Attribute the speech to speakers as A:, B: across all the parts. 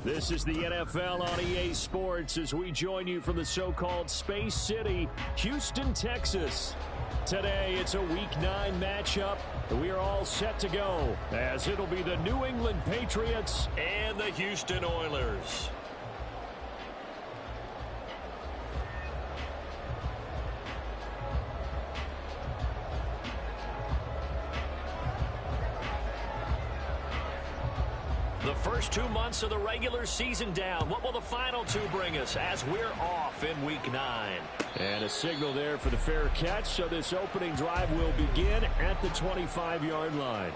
A: This is the NFL on EA Sports as we join you from the so-called Space City, Houston, Texas. Today, it's a Week 9 matchup. We are all set to go as it'll be the New England Patriots and the Houston Oilers. The first 2 months of the regular season down. What will the final two bring us as we're off in Week 9? And a signal there for the fair catch, so this opening drive will begin at the 25-yard line.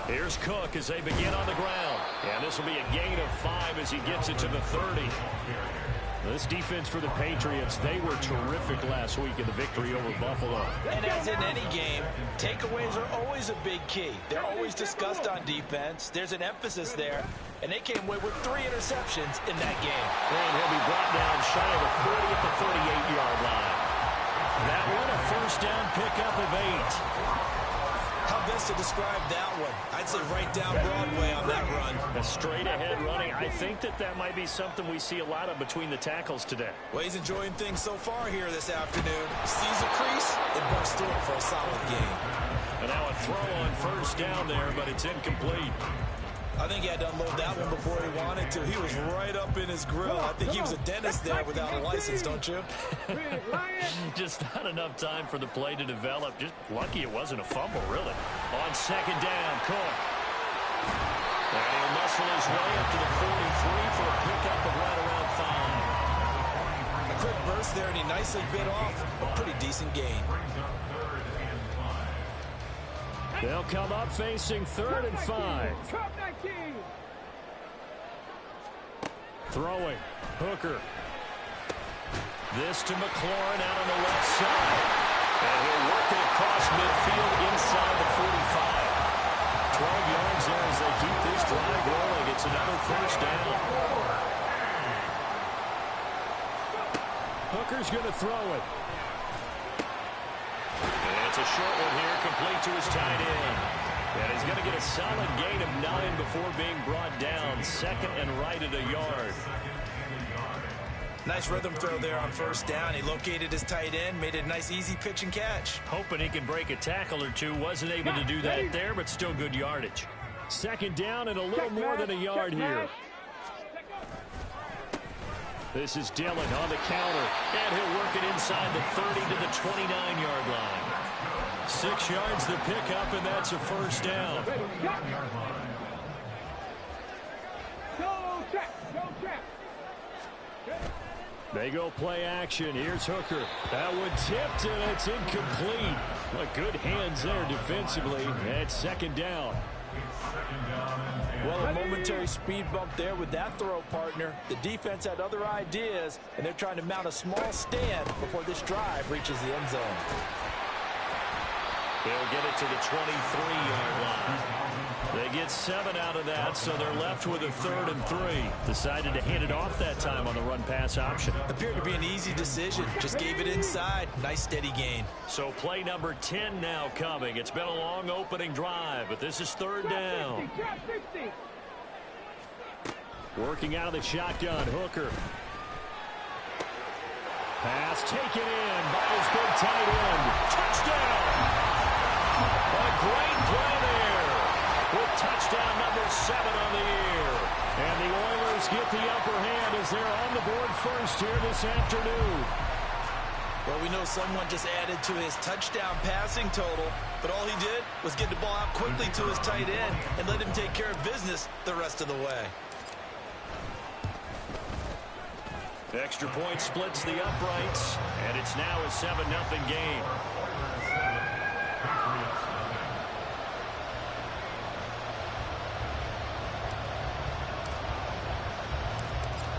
A: Here's Cook as they begin on the ground. And this will be a gain of 5 as he gets it to the 30. This defense for the Patriots, they were terrific last week in the victory over Buffalo.
B: And as in any game, takeaways are always a big key. They're always discussed on defense. There's an emphasis there. And they came away with 3 interceptions in that game.
A: And he'll be brought down shy of the 30 at the 38-yard line. That one a first down pickup of 8.
B: How best to describe that one? I'd say right down Broadway on that run.
A: A straight-ahead running. I think that might be something we see a lot of between the tackles today.
B: Well, he's enjoying things so far here this afternoon. Sees a crease, and busts through it for a solid gain.
A: And now a throw on first down there, but it's incomplete.
B: I think he had to unload that one before he wanted to. He was right up in his grill. I think he was a dentist there without a license, don't you?
A: Just not enough time for the play to develop. Just lucky it wasn't a fumble, really. On second down, Cook. And he'll muscle his way up to the 43 for a pickup of right around 5.
B: A quick burst there, and he nicely bit off a pretty decent gain.
A: They'll come up facing 3rd and 5. Throwing. Hooker. This to McLaurin out on the left side. And he'll work it across midfield inside the 45. 12 yards there as they keep this drive rolling. It's another first down. Hooker's going to throw it. And it's a short one here, complete to his tight end. And he's going to get a solid gain of 9 before being brought down. Second and right at a yard.
B: Nice rhythm throw there on first down. He located his tight end, made it a nice, easy pitch and catch.
A: Hoping he can break a tackle or two. Wasn't able to do that there, but still good yardage. Second down and a little more than a yard here. This is Dillon on the counter, and he'll work it inside the 30 to the 29-yard line. 6 yards the pickup, and that's a first down. They go play action. Here's Hooker. That one tipped, and it's incomplete. But good hands there defensively. And second down.
B: Well, a momentary speed bump there with that throw, partner. The defense had other ideas, and they're trying to mount a small stand before this drive reaches the end zone.
A: They'll get it to the 23-yard line. They get 7 out of that, so they're left with a 3rd and 3. Decided to hand it off that time on the run-pass option.
B: Appeared to be an easy decision. Just gave it inside. Nice, steady gain.
A: So play number 10 now coming. It's been a long opening drive, but this is 3rd down. Working out of the shotgun, Hooker. Pass taken in by his big tight end. Touchdown! A great play there with touchdown number 7 on the year. And the Oilers get the upper hand as they're on the board first here this afternoon.
B: Well, we know someone just added to his touchdown passing total, but all he did was get the ball out quickly to his tight end and let him take care of business the rest of the way.
A: Extra point splits the uprights, and it's now a 7-0 game.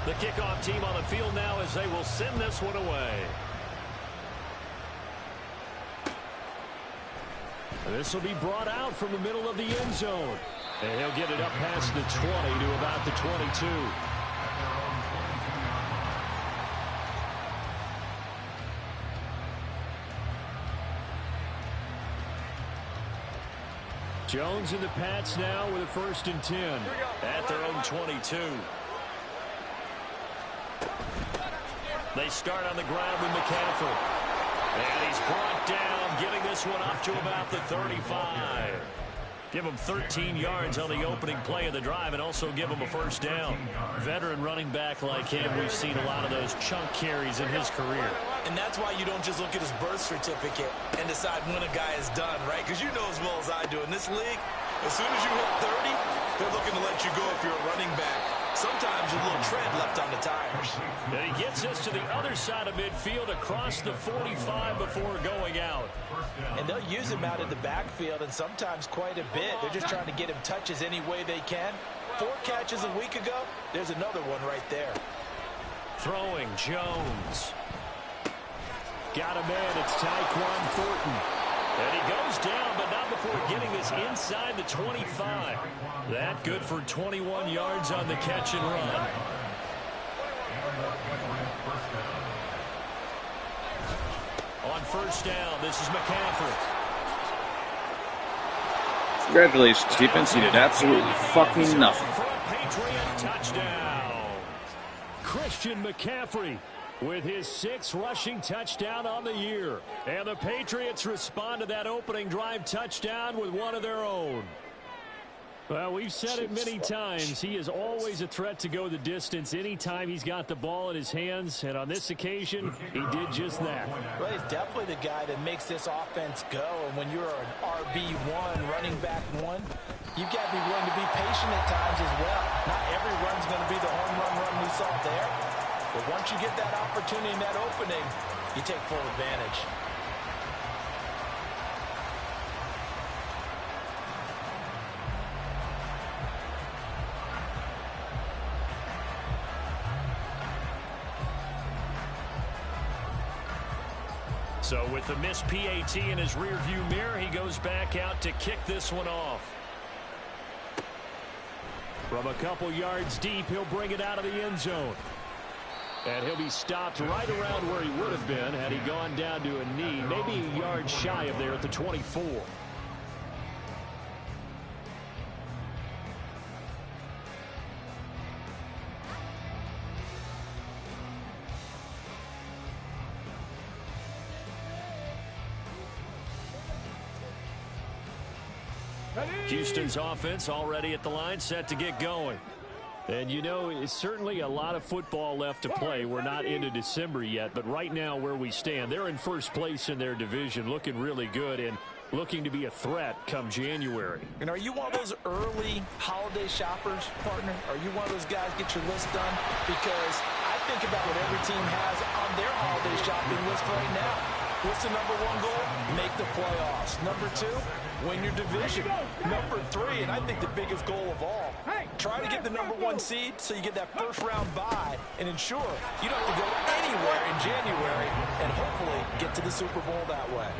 A: The kickoff team on the field now as they will send this one away. This will be brought out from the middle of the end zone. And he'll get it up past the 20 to about the 22. Jones and the Pats now with a 1st and 10 at their own 22. They start on the ground with McCaffrey. And he's brought down, getting this one up to about the 35. Give him 13 yards on the opening play of the drive and also give him a 1st down. Veteran running back like him, we've seen a lot of those chunk carries in his career.
B: And that's why you don't just look at his birth certificate and decide when a guy is done, right? Because you know as well as I do, in this league, as soon as you hit 30, they're looking to let you go if you're a running back. Sometimes a little tread left on the tires.
A: And he gets us to the other side of midfield across the 45 before going out.
B: And they'll use him out in the backfield, and sometimes quite a bit. They're just trying to get him touches any way they can. 4 catches a week ago. There's another one right there.
A: Throwing Jones. Got him in. It's Tyquan Thornton. And he goes down, but not before getting this inside the 25. That good for 21 yards on the catch and run. On 1st down, this is McCaffrey.
C: Congratulations, defense. You did absolutely fucking nothing.
A: For a Patriot touchdown. Christian McCaffrey with his 6th rushing touchdown on the year. And the Patriots respond to that opening drive touchdown with one of their own. Well, we've said it many times. He is always a threat to go the distance anytime he's got the ball in his hands. And on this occasion, he did just that.
B: Well, he's definitely the guy that makes this offense go. And when you're an RB1, running back 1, you've got to be willing to be patient at times as well. Not every run's going to be the home run we saw there. But once you get that opportunity in that opening, you take full advantage.
A: So with the missed PAT in his rearview mirror, he goes back out to kick this one off. From a couple yards deep, he'll bring it out of the end zone. And he'll be stopped right around where he would have been had he gone down to a knee, maybe a yard shy of there at the 24. Houston's offense already at the line, set to get going. And, you know, it's certainly a lot of football left to play. We're not into December yet, but right now where we stand, they're in first place in their division, looking really good and looking to be a threat come January.
B: And are you one of those early holiday shoppers, partner? Are you one of those guys get your list done? Because I think about what every team has on their holiday shopping list right now. What's the #1 goal? Make the playoffs. #2, win your division. #3, and I think the biggest goal of all, try to get the #1 seed so you get that first-round bye and ensure you don't have to go anywhere in January and hopefully get to the Super Bowl that way.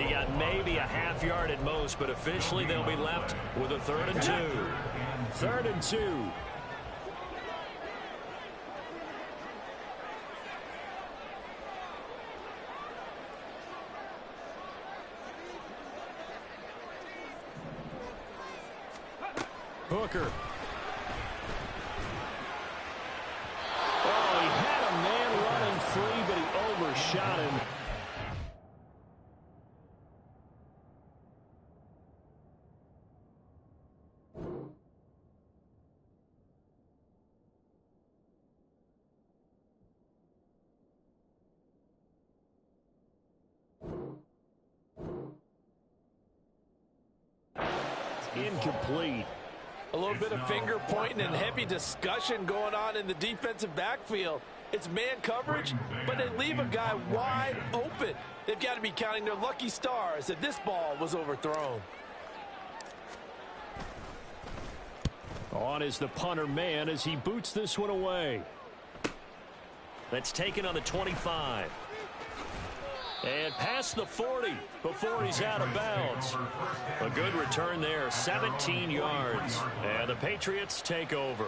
A: He got maybe a half yard at most, but officially they'll be left with a 3rd and 2. 3rd and 2. Hooker. Oh, he had a man running free, but he overshot him. Incomplete.
D: A little bit of finger pointing and heavy discussion going on in the defensive backfield. It's man coverage, but they leave a guy wide open. They've got to be counting their lucky stars that this ball was overthrown.
A: On is the punter man as he boots this one away. That's taken on the 25. And past the 40 before he's out of bounds. A good return there, 17 yards. And the Patriots take over.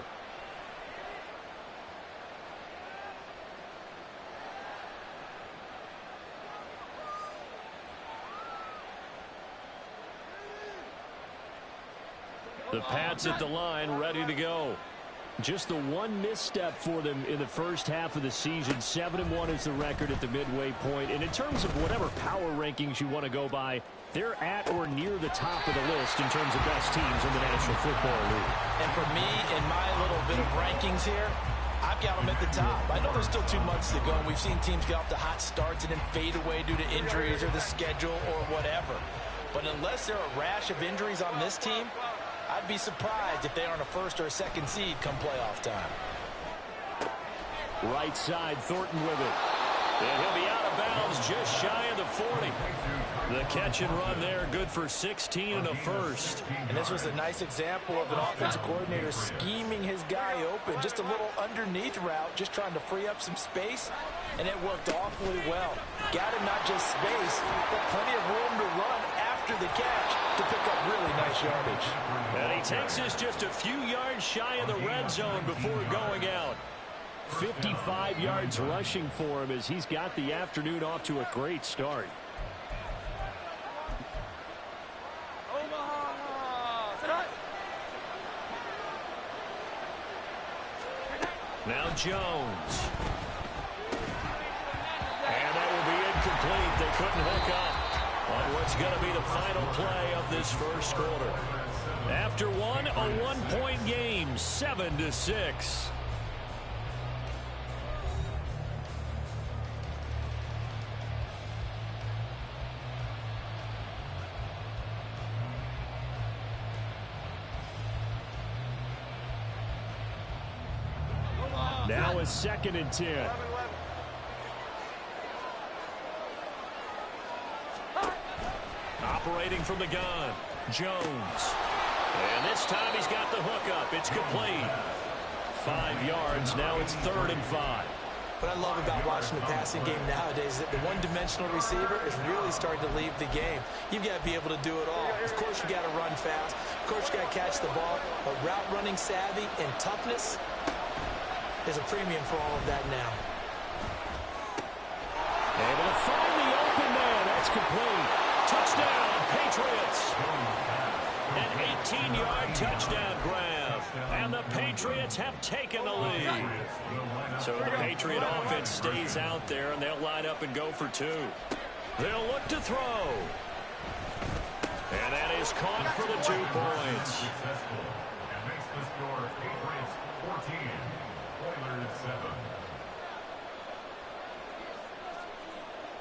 A: The Pats at the line, ready to go. Just the one misstep for them in the first half of the season. 7-1 is the record at the midway point. And in terms of whatever power rankings you want to go by, they're at or near the top of the list in terms of best teams in the National Football League.
B: And for me, in my little bit of rankings here, I've got them at the top. I know there's still 2 months to go, and we've seen teams get off to hot starts and then fade away due to injuries or the schedule or whatever. But unless there are a rash of injuries on this team, I'd be surprised if they aren't a first or a second seed come playoff time.
A: Right side, Thornton with it. And he'll be out of bounds just shy of the 40. The catch and run there, good for 16 and a first.
B: And this was a nice example of an offensive coordinator scheming his guy open. Just a little underneath route, just trying to free up some space. And it worked awfully well. Got him not just space, but plenty of room to run after the catch to pick up really nice yardage.
A: And he takes us just a few yards shy of the red zone before going out. 55 yards rushing for him as he's got the afternoon off to a great start. Now Jones. And that will be incomplete. They couldn't hook up on what's going to be the final play of this first quarter. After one, a one-point game, 7-6. Now a 2nd and 10. Operating from the gun, Jones. And this time he's got the hookup. It's complete. 5 yards. Now it's 3rd and 5.
B: What I love about watching the passing game nowadays is that the one-dimensional receiver is really starting to leave the game. You've got to be able to do it all. Of course, you got to run fast. Of course, you got to catch the ball. But route running savvy and toughness, there's a premium for all of that now.
A: Able to find the open man. That's complete. Touchdown, Patriots. An 18-yard touchdown grab. And the Patriots have taken the lead. So the Patriot offense stays out there, and they'll line up and go for 2. They'll look to throw. And that is caught for the 2 points.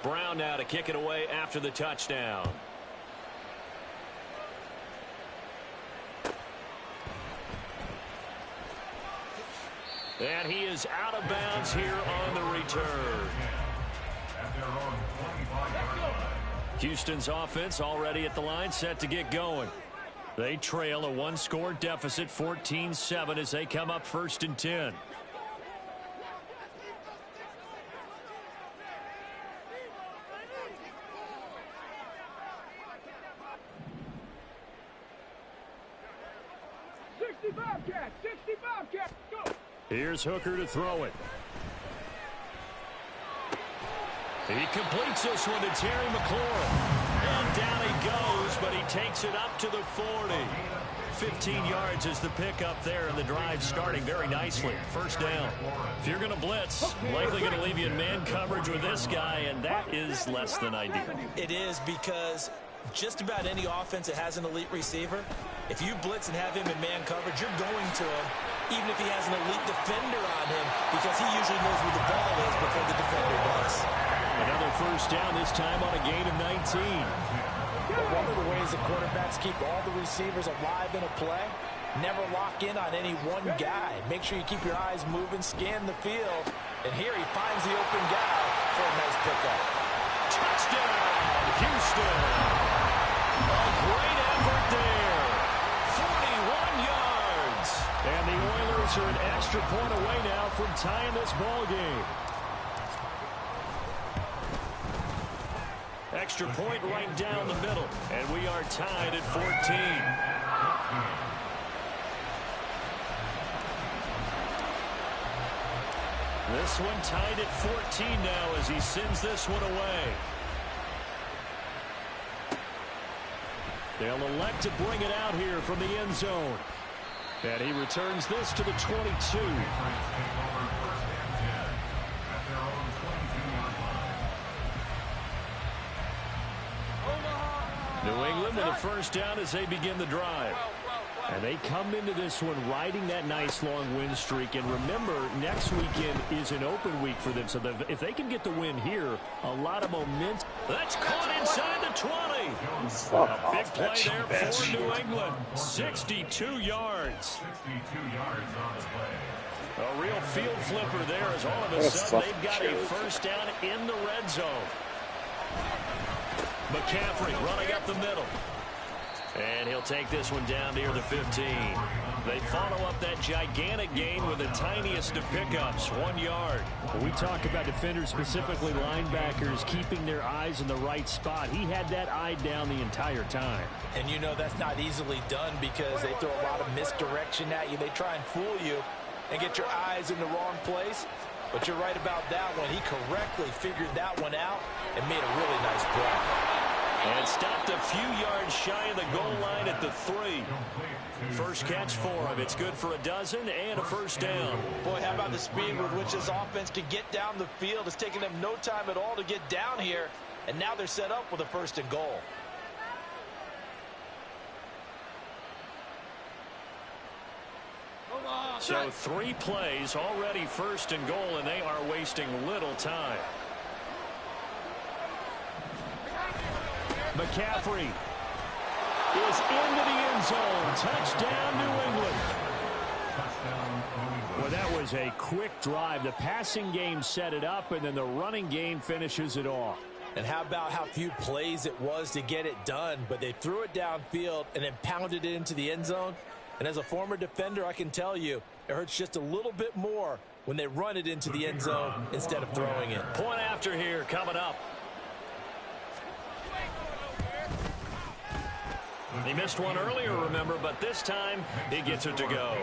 A: Brown now to kick it away after the touchdown. And he is out of bounds here on the return. Houston's offense already at the line, set to get going. They trail a 1-score deficit, 14-7, as they come up 1st and 10. Here's Hooker to throw it. He completes this one to Terry McLaurin. And down he goes, but he takes it up to the 40. 15 yards is the pickup there, and the drive starting very nicely. 1st down. If you're going to blitz, likely going to leave you in man coverage with this guy, and that is less than ideal.
B: It is, because just about any offense that has an elite receiver, if you blitz and have him in man coverage, you're going to him, even if he has an elite defender on him, because he usually knows where the ball is before the defender does.
A: Another 1st down, this time on a gain of 19.
B: One of the ways the quarterbacks keep all the receivers alive in a play, never lock in on any one guy. Make sure you keep your eyes moving, scan the field, and here he finds the open guy for a nice pickup.
A: Touchdown, Houston. A great effort there. 41 yards. Steelers are an extra point away now from tying this ball game. Extra point right down the middle, and we are tied at 14. This one tied at 14 now as he sends this one away. They'll elect to bring it out here from the end zone. And he returns this to the 22. New England with a first down as they begin the drive. And they come into this one riding that nice long win streak. And remember, next weekend is an open week for them. So if they can get the win here, a lot of momentum. That's caught inside the 20. A big play there for New England. 62 yards. A real field flipper there as all of a sudden they've got a first down in the red zone. McCaffrey running up the middle. And he'll take this one down near the 15. They follow up that gigantic gain with the tiniest of pickups, 1 yard. We talk about defenders, specifically linebackers, keeping their eyes in the right spot. He had that eye down the entire time.
B: And you know that's not easily done because they throw a lot of misdirection at you. They try and fool you and get your eyes in the wrong place. But you're right about that one. He correctly figured that one out and made a really nice play.
A: And stopped a few yards shy of the goal line at the 3. First catch for him. It's good for a dozen and a first down.
B: Boy, how about the speed with which this offense can get down the field? It's taken them no time at all to get down here. And now they're set up with a first and goal.
A: So 3 plays, already first and goal, and they are wasting little time. McCaffrey is into the end zone. Touchdown, New England. Well, that was a quick drive. The passing game set it up, and then the running game finishes it off.
B: And how about how few plays it was to get it done, but they threw it downfield and then pounded it into the end zone. And as a former defender, I can tell you, it hurts just a little bit more when they run it into the end zone instead of throwing it.
A: Point after here coming up. He missed one earlier, remember, but this time he gets it to go.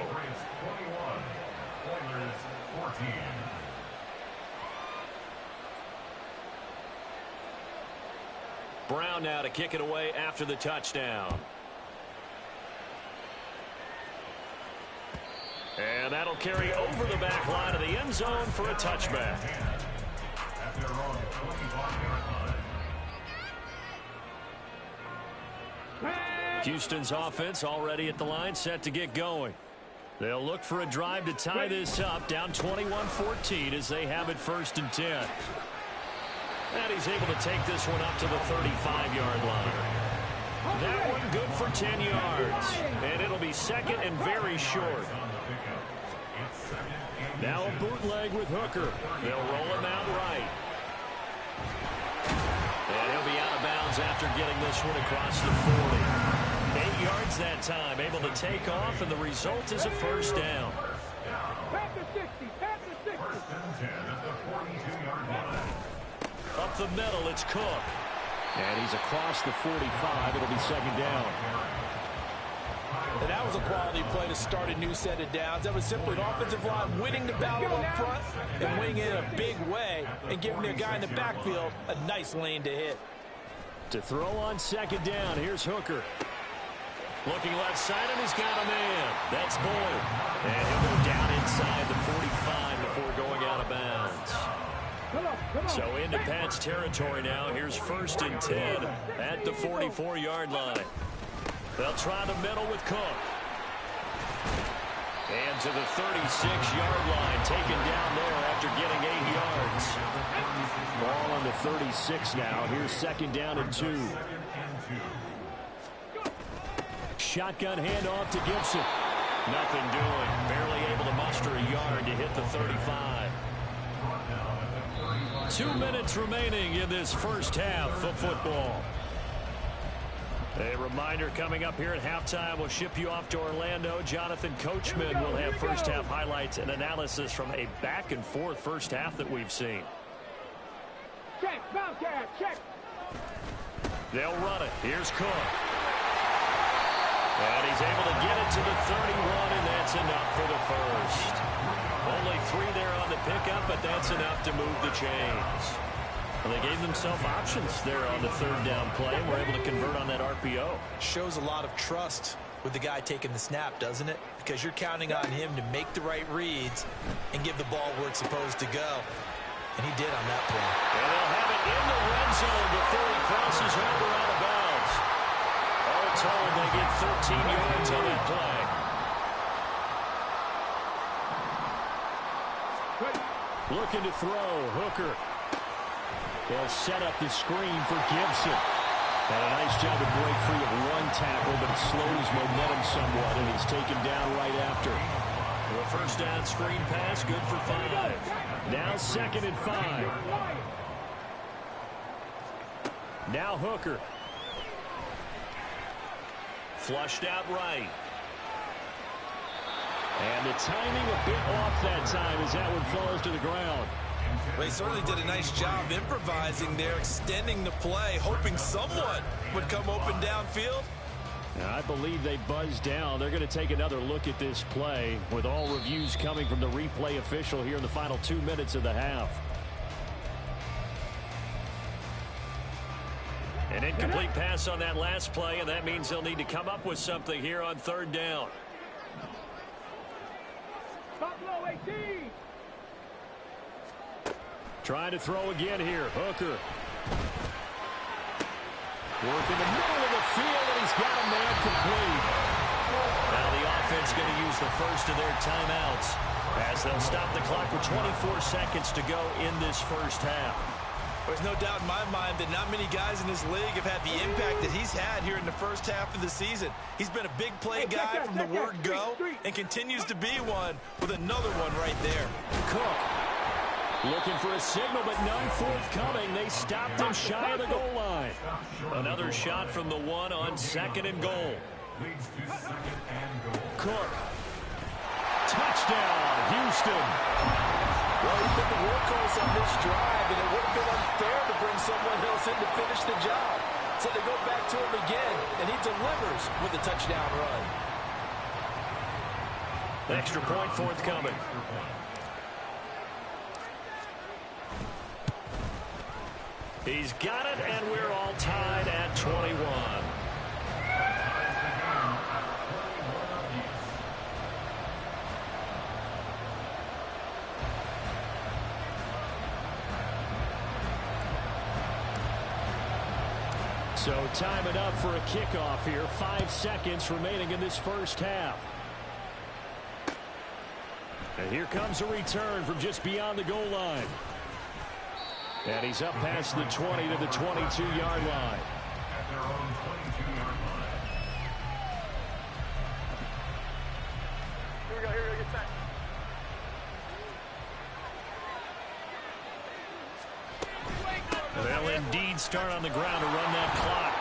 A: Brown now to kick it away after the touchdown. And that'll carry over the back line of the end zone for a touchback. Houston's offense already at the line, set to get going. They'll look for a drive to tie this up, down 21-14 as they have it first and 10. And he's able to take this one up to the 35-yard line. That one good for 10 yards. And it'll be second and very short. Now a bootleg with Hooker. They'll roll him out right. And he'll be out of bounds after getting this one across the 40. 8 yards that time, able to take off, and the result is a first down. Up the middle, it's Cook. And he's across the 45. It'll be second down.
B: And that was a quality play to start a new set of downs. That was simply an offensive line winning the battle up front and winning it in a big way and giving their guy in the backfield a nice lane to hit.
A: To throw on second down, here's Hooker. Looking left side, and he's got a man. That's Boyd. And he'll go down inside the 45 before going out of bounds. So into Pat's territory now. Here's first and 10 at the 44-yard line. They'll try the middle with Cook. And to the 36-yard line, taken down there after getting 8 yards. Ball on the 36 now. Here's second down and 2. Shotgun handoff to Gibson. Nothing doing. Barely able to muster a yard to hit the 35. 2 minutes remaining in this first half of football. A reminder coming up here at halftime, we'll ship you off to Orlando. Jonathan Coachman will have first half highlights and analysis from a back and forth first half that we've seen.
E: Check, Bobcat, check.
A: They'll run it. Here's Cook. And he's able to get it to the 31, and that's enough for the first. Only 3 there on the pickup, but that's enough to move the chains. Well, they gave themselves options there on the third down play, and were able to convert on that RPO.
B: Shows a lot of trust with the guy taking the snap, doesn't it? Because you're counting on him to make the right reads and give the ball where it's supposed to go. And he did on that play.
A: And they'll have it in the red zone before he crosses over out of bounds. All told, they get 13 yards on that play. Looking to throw, Hooker. They'll set up the screen for Gibson. And a nice job to break free of one tackle, but it slows momentum somewhat, and he's taken down right after. A first down screen pass, good for 5. Now 2nd and 5. Now Hooker. Flushed out right. And the timing a bit off that time as that one falls to the ground.
B: They certainly did a nice job improvising there, extending the play, hoping someone would come open downfield.
A: Now, I believe they buzzed down. They're going to take another look at this play with all reviews coming from the replay official here in the final 2 minutes of the half. An incomplete pass on that last play, and that means they'll need to come up with something here on 3rd down.
E: Buffalo 18.
A: Trying to throw again here. Hooker. Work in the middle of the field, and he's got a man complete. Now the offense going to use the first of their timeouts as they'll stop the clock with 24 seconds to go in this first half.
B: There's no doubt in my mind that not many guys in this league have had the impact that he's had here in the first half of the season. He's been a big play guy from the word go and continues to be one with another one right there.
A: Cook looking for a signal, but none forthcoming. They stopped him shy of the goal line. Another shot from the 1 on 2nd and goal. Cook. Touchdown, Houston.
D: Well, he's been the workhorse on this drive, and it would have been unfair to bring someone else in to finish the job. So they go back to him again, and he delivers with a touchdown run.
A: Extra point forthcoming. He's got it, and we're all tied at 21. So time enough for a kickoff here. 5 seconds remaining in this first half. And here comes a return from just beyond the goal line. And he's up past the 20 to the 22-yard line.
E: Here we go, get back.
A: They'll indeed start on the ground to run that clock.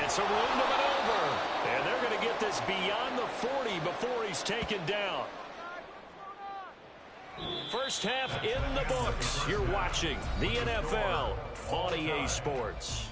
A: It's a room to maneuver. And they're going to get this beyond the 40 before he's taken down. First half in the books. You're watching the NFL on EA Sports.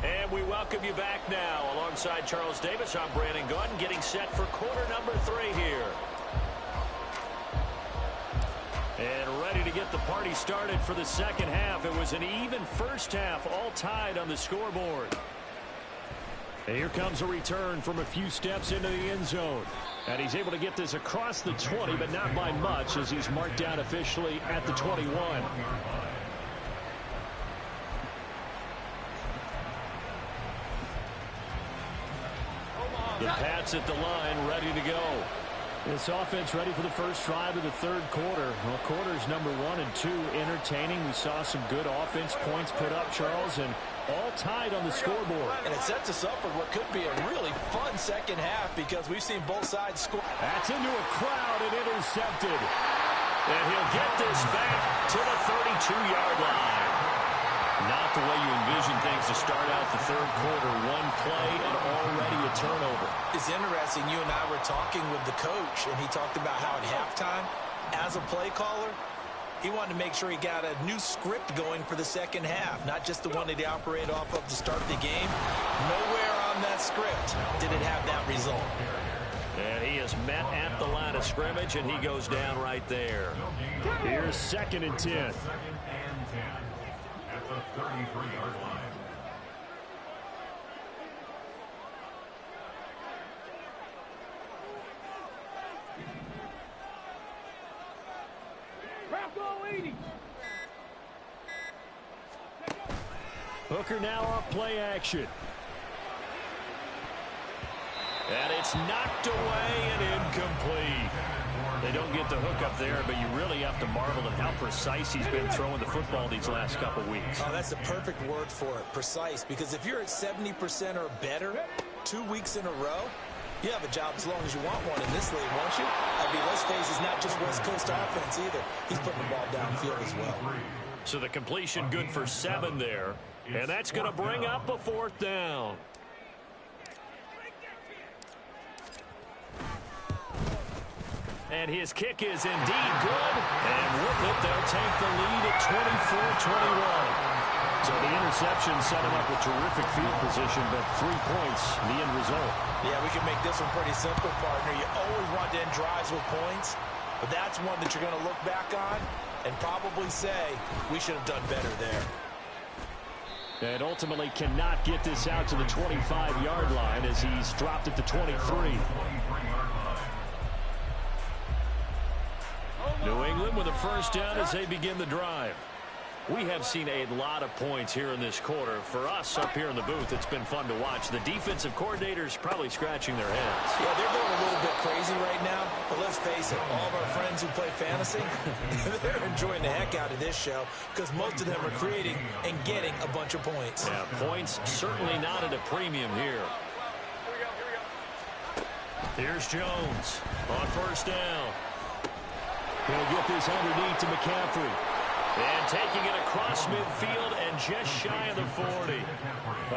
A: And we welcome you back now. Alongside Charles Davis, I'm Brandon Gordon, getting set for quarter number 3 here. And ready to get the party started for the second half. It was an even first half, all tied on the scoreboard. And here comes a return from a few steps into the end zone. And he's able to get this across the 20, but not by much, as he's marked down officially at the 21. The Pats at the line, ready to go. This offense ready for the first drive of the third quarter. Well, quarters number 1 and 2 entertaining. We saw some good offense points put up, Charles, and all tied on the scoreboard.
B: And it sets us up for what could be a really fun second half because we've seen both sides score.
A: That's into a crowd and intercepted. And he'll get this back to the 32-yard line. Not the way you envision things to start out the third quarter. One play and already a turnover.
B: It's interesting. You and I were talking with the coach, and he talked about how at halftime, as a play caller, he wanted to make sure he got a new script going for the second half, not just the one that he operated off of to start the game. Nowhere on that script did it have that result.
A: And he is met at the line of scrimmage, and he goes down right there. Here's 2nd and 10.
F: At the 33-yard line.
A: Hooker now off play action. And it's knocked away and incomplete. They don't get the hook up there, but you really have to marvel at how precise he's been throwing the football these last couple weeks.
B: Oh, that's the perfect word for it, precise, because if you're at 70% or better 2 weeks in a row, you have a job as long as you want one in this league, won't you? I mean, let's face it, it's not just West Coast offense either. He's putting the ball downfield as well.
A: So the completion good for 7 there, and that's going to bring up a 4th down. And his kick is indeed good. And with it, they'll take the lead at 24-21. So the interception set him up with terrific field position, but 3 points, the end result.
B: Yeah, we can make this one pretty simple, partner. You always want to end drives with points, but that's one that you're going to look back on and probably say, we should have done better there.
A: And ultimately cannot get this out to the 25-yard line as he's dropped at the 23. New England with a first down as they begin the drive. We have seen a lot of points here in this quarter. For us up here in the booth, it's been fun to watch. The defensive coordinators probably scratching their heads.
B: Yeah, they're going a little bit crazy right now, but let's face it, all of our friends who play fantasy, they're enjoying the heck out of this show because most of them are creating and getting a bunch of points.
A: Yeah, points certainly not at a premium here. Here's Jones on first down. He'll get this underneath to McCaffrey. And taking it across midfield and just shy of the 40.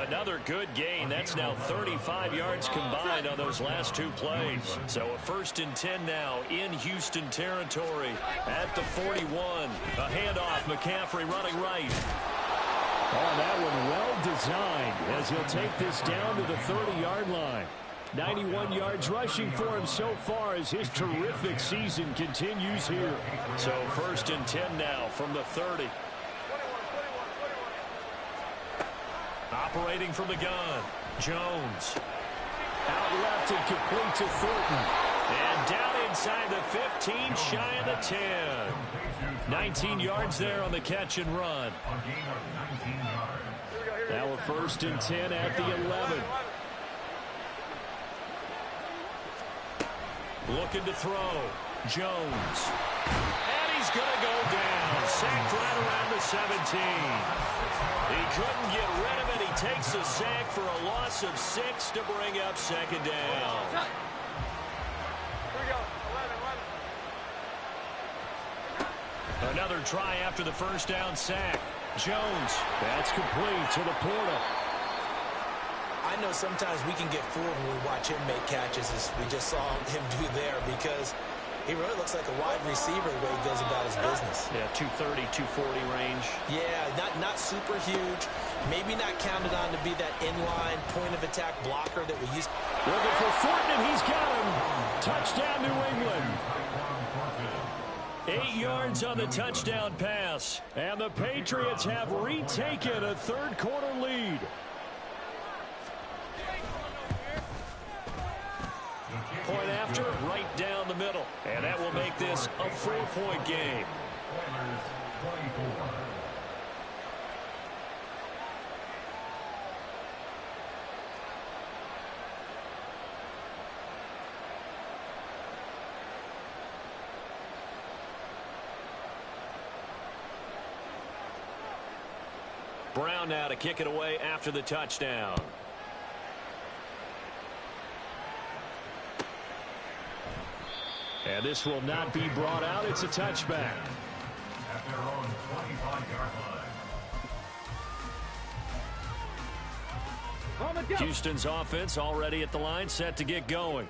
A: Another good gain. That's now 35 yards combined on those last 2 plays. So a 1st and 10 now in Houston territory at the 41. A handoff, McCaffrey running right. Oh, that one well designed as he'll take this down to the 30-yard line. 91 yards rushing for him so far as his terrific season continues here. So 1st and 10 now from the 30. Operating from the gun, Jones. Out left and complete to Thornton. And down inside the 15, shy of the 10. 19 yards there on the catch and run. Now a 1st and 10 at the 11. Looking to throw. Jones. And he's going to go down. Sacked right around the 17. He couldn't get rid of it. He takes a sack for a loss of 6 to bring up 2nd down.
E: Here we go. 11.
A: Another try after the first down sack. Jones. That's complete to Laporta.
B: I know sometimes we can get fooled when we watch him make catches as we just saw him do there because he really looks like a wide receiver the way he goes about his business.
A: Yeah, 230, 240 range.
B: Yeah, not super huge. Maybe not counted on to be that inline point-of-attack blocker that we used to.
A: Looking for Thornton, and he's got him. Touchdown, New England. 8 yards on the touchdown pass. And the Patriots have retaken a third-quarter lead. Point after, right down the middle. And that will make this a 4-point game. Brown now to kick it away after the touchdown. And this will not be brought out. It's a touchback.
F: At their own 25-yard line.
A: Houston's offense already at the line, set to get going.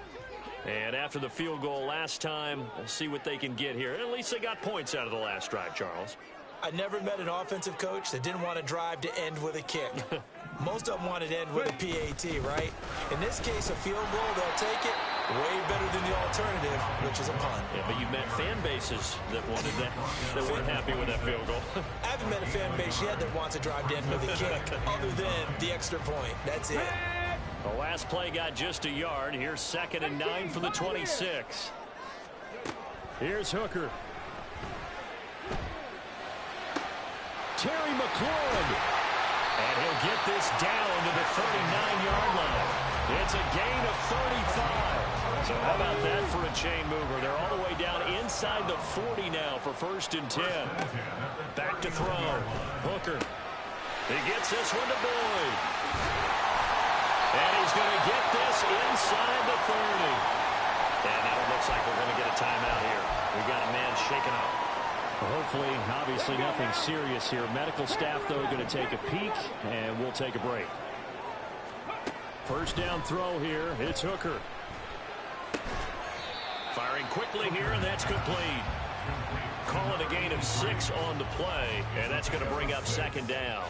A: And after the field goal last time, we'll see what they can get here. At least they got points out of the last drive, Charles.
B: I never met an offensive coach that didn't want to drive to end with a kick. Most of them wanted to end with a PAT, right? In this case, a field goal, they'll take it. Way better than the alternative, which is a punt.
A: Yeah, but you've met fan bases that wanted that weren't happy with that field goal.
B: I haven't met a fan base yet that wants to drive to end with a kick, other than the extra point. That's it.
A: The last play got just a yard. Here's 2nd and 9 for the 26. Here's Hooker. Terry McLaurin. And he'll get this down to the 39-yard line. It's a gain of 35. So how about that for a chain mover? They're all the way down inside the 40 now for 1st and 10. Back to throw. Hooker. He gets this one to Boyd. And he's going to get this inside the 30. And now it looks like we're going to get a timeout here. We've got a man shaken up. Well, hopefully, obviously nothing serious here. Medical staff, though, going to take a peek, and we'll take a break. First down throw here. It's Hooker. Firing quickly here, and that's complete. Call it a gain of 6 on the play, and that's going to bring up 2nd down.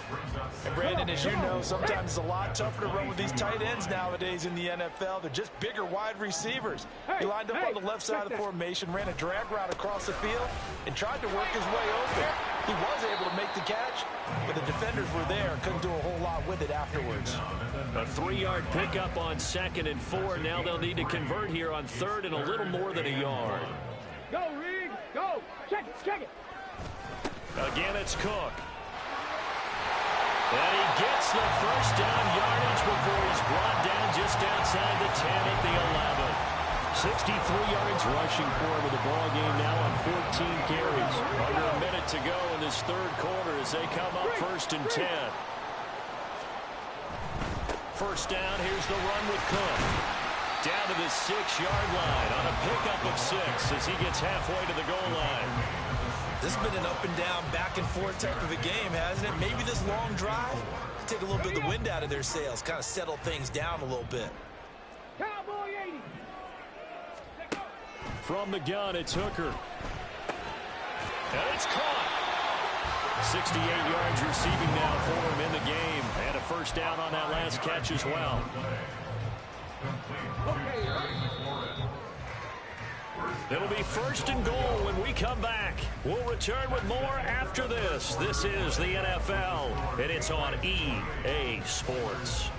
B: And Brandon, as you know, sometimes it's a lot tougher to run with these tight ends nowadays in the NFL. They're just bigger wide receivers. He lined up on the left side of the formation, ran a drag route across the field, and tried to work his way open. He was able to make the catch, but the defenders were there. Couldn't do a whole lot with it afterwards.
A: A 3-yard pickup on 2nd and 4. Now they'll need to convert here on 3rd and a little more than a yard.
E: Go, Reed. Go. Check it. Check it.
A: Again, it's Cook. And he gets the first down yardage before he's brought down just outside the 10 at the 11. 63 yards rushing for him in the ball game now on 14 carries. Under a minute to go in this 3rd quarter as they come up 1st and 10. First down, here's the run with Cook. Down to the 6-yard line on a pickup of 6 as he gets halfway to the goal line.
B: This has been an up and down, back and forth type of a game, hasn't it? Maybe this long drive, take a little bit of the wind out of their sails, kind of settle things down a little bit.
E: Cowboy 80.
A: From the gun, it's Hooker. And it's caught. 68 yards receiving now for him in the game. And a first down on that last catch as well. It'll be 1st and goal when we come back. We'll return with more after this. This is the NFL, and it's on EA Sports.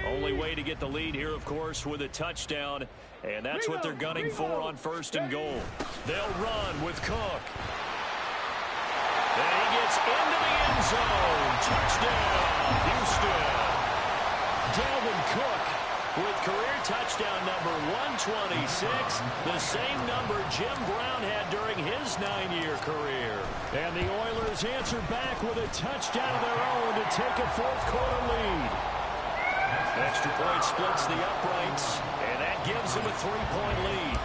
A: Only way to get the lead here, of course, with a touchdown, and that's what they're gunning for on 1st and goal. They'll run with Cook. And he gets into the end zone. Touchdown, Houston. Dalvin Cook with career touchdown number 126, the same number Jim Brown had during his 9-year career. And the Oilers answer back with a touchdown of their own to take a 4th quarter lead. Extra point splits the uprights, and that gives them a 3-point lead.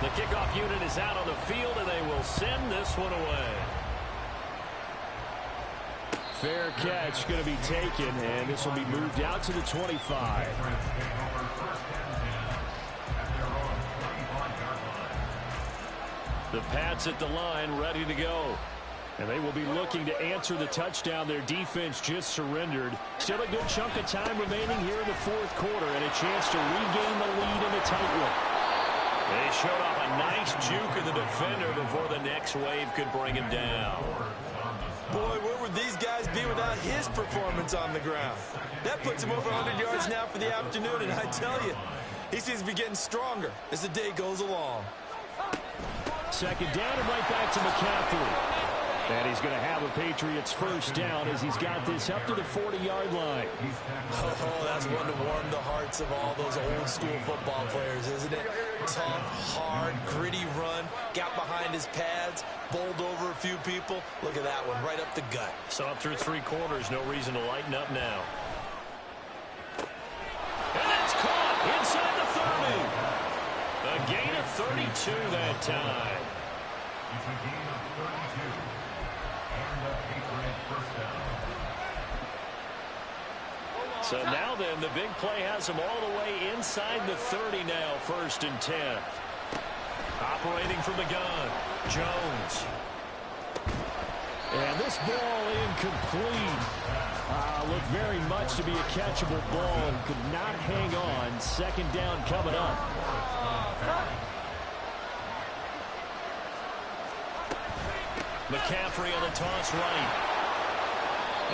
A: The kickoff unit is out on the field, and they will send this one away. Fair catch going to be taken, and this will be moved out to the 25. The Pats at the line, ready to go. And they will be looking to answer the touchdown their defense just surrendered. Still a good chunk of time remaining here in the 4th quarter, and a chance to regain the lead in a tight one. They showed off a nice juke of the defender before the next wave could bring him down.
B: Boy, where would these guys be without his performance on the ground? That puts him over 100 yards now for the afternoon, and I tell you, he seems to be getting stronger as the day goes along.
A: 2nd down and right back to McCaffrey. And he's going to have a Patriots first down as he's got this up to the 40-yard line.
B: Oh, that's one to warm the hearts of all those old-school football players, isn't it? Tough, hard, gritty run, got behind his pads, bowled over a few people. Look at that one, right up the gut.
A: So up through 3 quarters, no reason to lighten up now. And that's caught inside the 30. A gain of 32 that time.
F: It's a gain of 32. And the Patriot first down.
A: So now then, the big play has him all the way inside the 30 now, 1st and 10. Operating from the gun, Jones. And this ball incomplete. Looked very much to be a catchable ball and could not hang on. 2nd down coming up. McCaffrey on the toss right.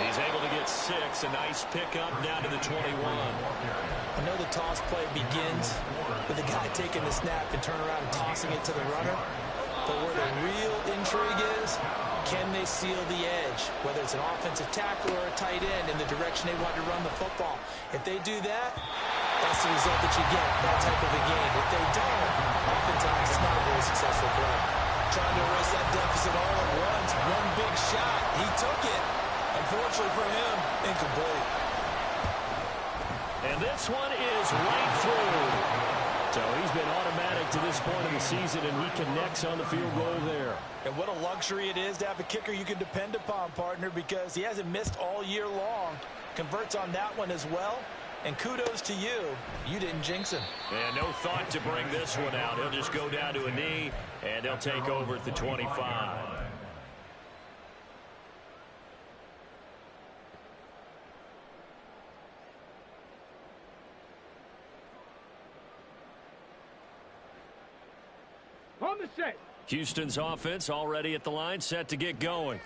A: He's able to get 6. A nice pickup down to the 21.
B: I know the toss play begins with the guy taking the snap and turn around and tossing it to the runner. But where the real intrigue is, can they seal the edge, whether it's an offensive tackle or a tight end, in the direction they want to run the football? If they do that, that's the result that you get, that type of a game. If they don't, oftentimes it's not a very successful play. Trying to erase that deficit all at once. One big shot. He took it. Unfortunately for him, incomplete.
A: And this one is right through. So he's been automatic to this point in the season, and he connects on the field goal there.
B: And what a luxury it is to have a kicker you can depend upon, partner, because he hasn't missed all year long. Converts on that one as well. And kudos to you. You didn't jinx him.
A: And no thought to bring this one out. He'll just go down to a knee, and they'll take over at the 25.
E: On the set.
A: Houston's offense already at the line, set to get going.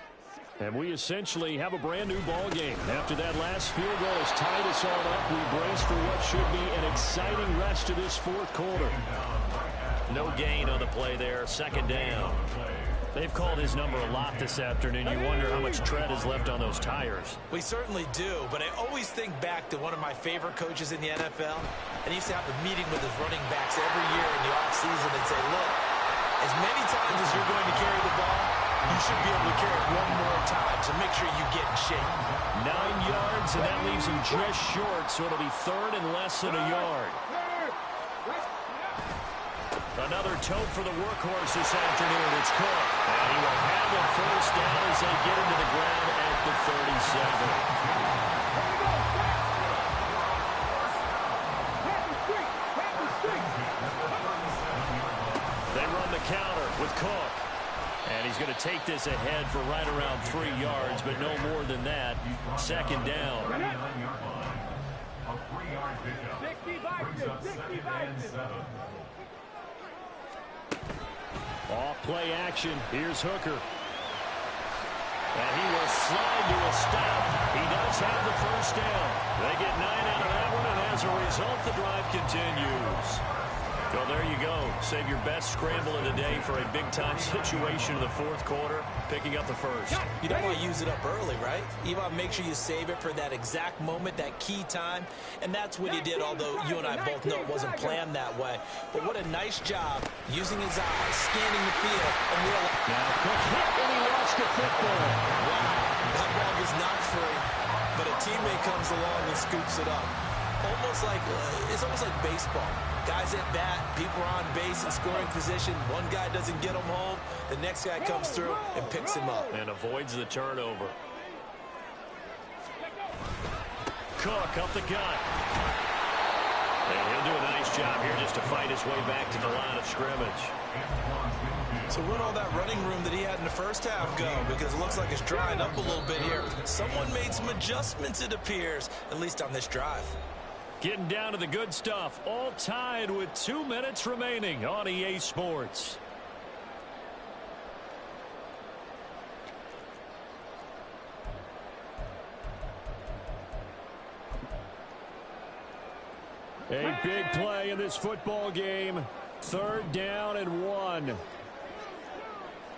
A: And we essentially have a brand new ball game. After that last field goal has tied us all up, we brace for what should be an exciting rest of this 4th quarter. No gain on the play there, 2nd down. They've called his number a lot this afternoon. You wonder how much tread is left on those tires.
B: We certainly do, but I always think back to one of my favorite coaches in the NFL. And he used to have a meeting with his running backs every year in the offseason and say, look, as many times as you're going to carry the ball, you should be able to carry it one more time, so make sure you get in shape.
A: 9 yards, and that leaves him just short, so it'll be 3rd and less than a yard. Another tote for the workhorse this afternoon. It's Cook. And he will have a first down as they get into the ground at the 37. They run the counter with Cook. And he's going to take this ahead for right around 3 yards, but no more than that. 2nd down.
F: A 3-yard pickup. Brings up 2nd and 7.
A: Off play action. Here's Hooker. And he will slide to a stop. He does have the first down. They get 9 out of that one, and as a result, the drive continues. Well, there you go. Save your best scramble of the day for a big-time situation in the 4th quarter, picking up the first.
B: You don't want to use it up early, right? You want to make sure you save it for that exact moment, that key time. And that's what he did, although you and I both know it wasn't planned that way. But what a nice job using his eyes, scanning the field, and realizing.
A: Now, Cook hit, and he lost the football.
B: Wow, that ball was not free, but a teammate comes along and scoops it up. It's almost like baseball. Guys at bat, people are on base in scoring position. One guy doesn't get him home. The next guy comes through and picks him up.
A: And avoids the turnover. Cook up the gut. And he'll do a nice job here just to fight his way back to the line of scrimmage.
B: So where'd all that running room that he had in the first half go? Because it looks like it's drying up a little bit here. Someone made some adjustments, it appears, at least on this drive.
A: Getting down to the good stuff. All tied with 2 minutes remaining on EA Sports. A big play in this football game. 3rd down and 1.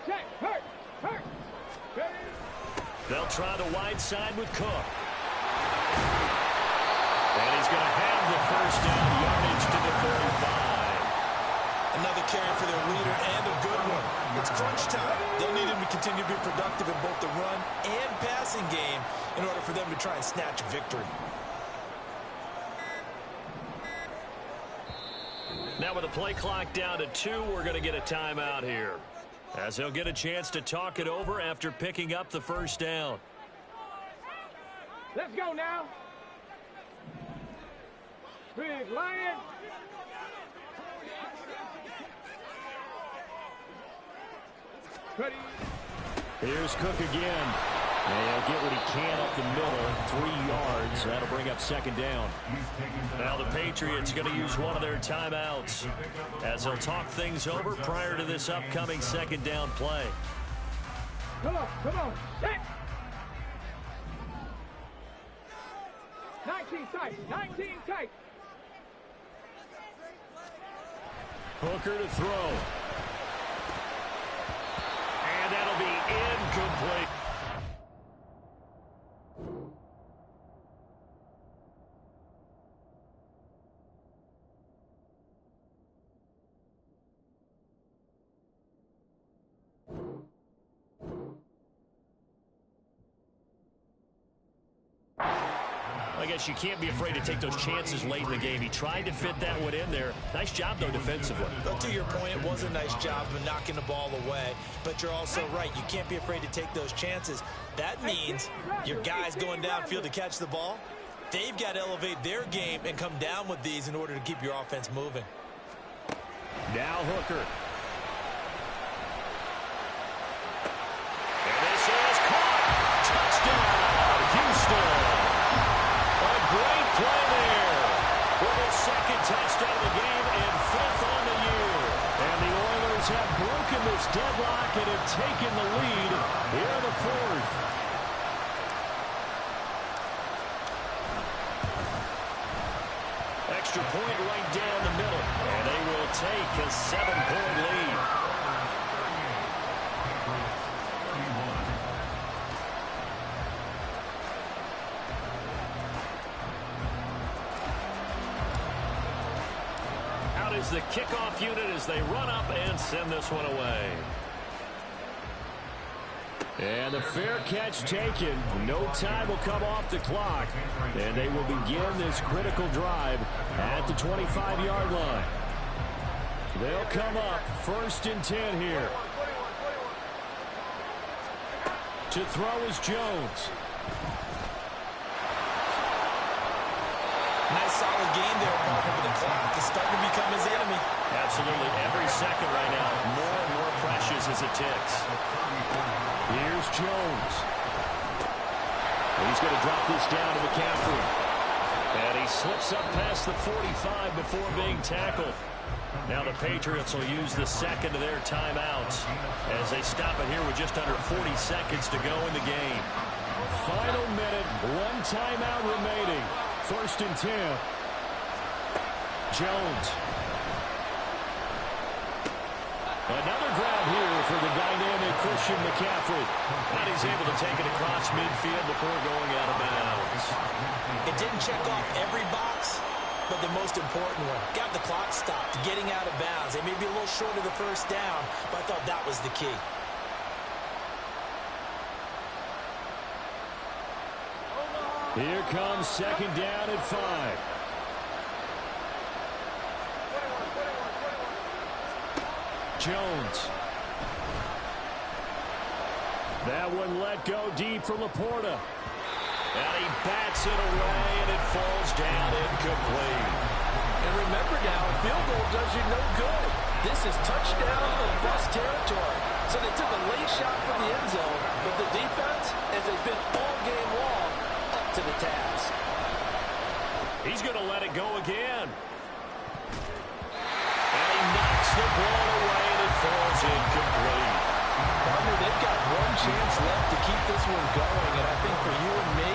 E: Check. Hurt.
A: They'll try the wide side with Cook. And he's going to have the first down, yardage to the 35.
B: Another carry for their leader and a good one. It's crunch time. They'll need him to continue to be productive in both the run and passing game in order for them to try and snatch a victory.
A: Now with the play clock down to 2, we're going to get a timeout here, as he'll get a chance to talk it over after picking up the first down.
E: Let's go now. Big Lion. Ready.
A: Here's Cook again. And he'll get what he can up the middle, 3 yards. That'll bring up second down. Now the Patriots going to use one of their timeouts as they'll talk things over prior to this upcoming second down play.
E: Come on, come on. Set. 19 tight, 19 tight.
A: Hooker to throw. And that'll be incomplete. I guess you can't be afraid to take those chances late in the game. He tried to fit that one in there. Nice job, though, defensively.
B: But to your point, it was a nice job of knocking the ball away. But you're also right. You can't be afraid to take those chances. That means your guys going downfield to catch the ball, they've got to elevate their game and come down with these in order to keep your offense moving.
A: Now Hooker. And this is caught. Touchdown, Houston. Great play there for the second touchdown of the game and 5th on the year. And the Oilers have broken this deadlock and have taken the lead here in the 4th. Extra point right down the middle, and they will take a 7-point lead. Is the kickoff unit as they run up and send this one away. And the fair catch taken. No time will come off the clock. And they will begin this critical drive at the 25-yard line. They'll come up 1st and 10 here. To throw is Jones.
B: Nice solid game there, partner, but the clock is starting to become his enemy.
A: Absolutely. Every second right now, more and more precious as it ticks. Here's Jones. He's going to drop this down to McCaffrey. And he slips up past the 45 before being tackled. Now the Patriots will use the second of their timeouts as they stop it here with just under 40 seconds to go in the game. Final minute, 1 timeout remaining. 1st and 10. Jones. Another grab here for the dynamic Christian McCaffrey. And he's able to take it across midfield before going out of bounds.
B: It didn't check off every box, but the most important one. Got the clock stopped, getting out of bounds. They may be a little short of the first down, but I thought that was the key.
A: Here comes second down at 5. Jones. That one let go deep for Laporta. And he bats it away, and it falls down incomplete.
D: And remember now, a field goal does you no good. This is touchdown or bust territory. So they took a late shot for the end zone, but the defense, as they've been all game long, up to the task.
A: He's going to let it go again. And he knocks the ball away, and it falls incomplete.
D: Partner, they've got one chance left to keep this one going, and I think for you and me,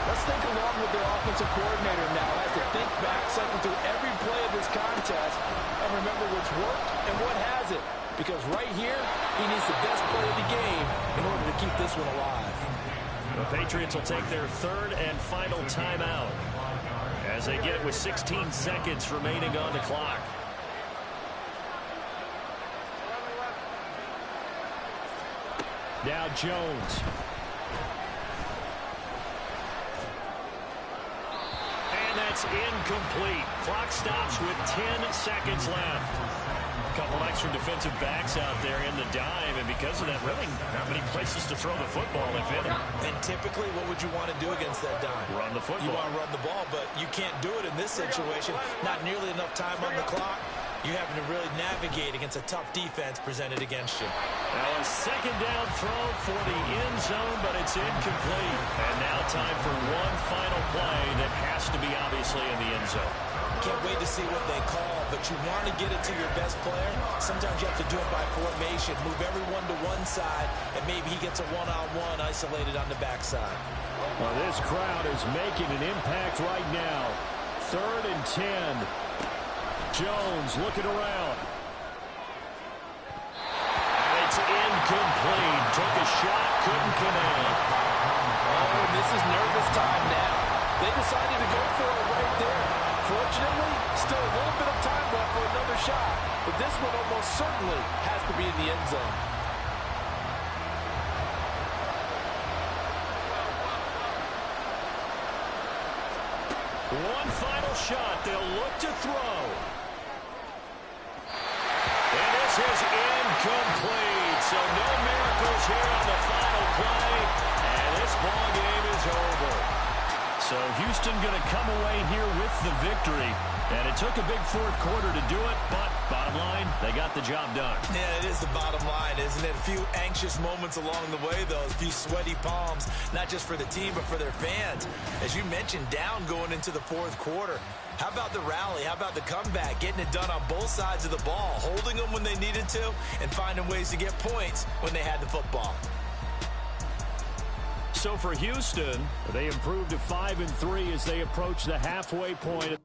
D: let's think along with their offensive coordinator now as to think back, cycle through every play of this contest, and remember what's worked and what hasn't. Because right here, he needs the best play of the game in order to keep this one alive.
A: The Patriots will take their third and final timeout as they get it with 16 seconds remaining on the clock. Now Jones. And that's incomplete. Clock stops with 10 seconds left. A couple extra defensive backs out there in the dime, and because of that, really not many places to throw the football, if any.
B: And typically, what would you want to do against that dime?
A: Run the football.
B: You want to run the ball, but you can't do it in this situation. Not nearly enough time on the clock. You having to really navigate against a tough defense presented against you.
A: Now a second down throw for the end zone, but it's incomplete. And now time for one final play that has to be obviously in the end zone.
B: Can't wait to see what they call, but you want to get it to your best player. Sometimes you have to do it by formation. Move everyone to one side, and maybe he gets a one-on-one isolated on the backside.
A: Well, this crowd is making an impact right now. 3rd and 10. Jones looking around. And it's incomplete. Took a shot, couldn't connect.
D: Oh, this is nervous time now. They decided to go for it right there. Fortunately, still a little bit of time left for another shot. But this one almost certainly has to be in the end zone.
A: One final shot. They'll look to throw. And this is incomplete. So no miracles here on the final play. And this ball game is over. So Houston going to come away here with the victory. And it took a big fourth quarter to do it, but bottom line, they got the job done.
B: Yeah, it is the bottom line, isn't it? A few anxious moments along the way, though. A few sweaty palms, not just for the team, but for their fans. As you mentioned, down going into the fourth quarter. How about the rally? How about the comeback? Getting it done on both sides of the ball, holding them when they needed to, and finding ways to get points when they had the football.
A: So for Houston, they improved to 5-3 as they approach the halfway point.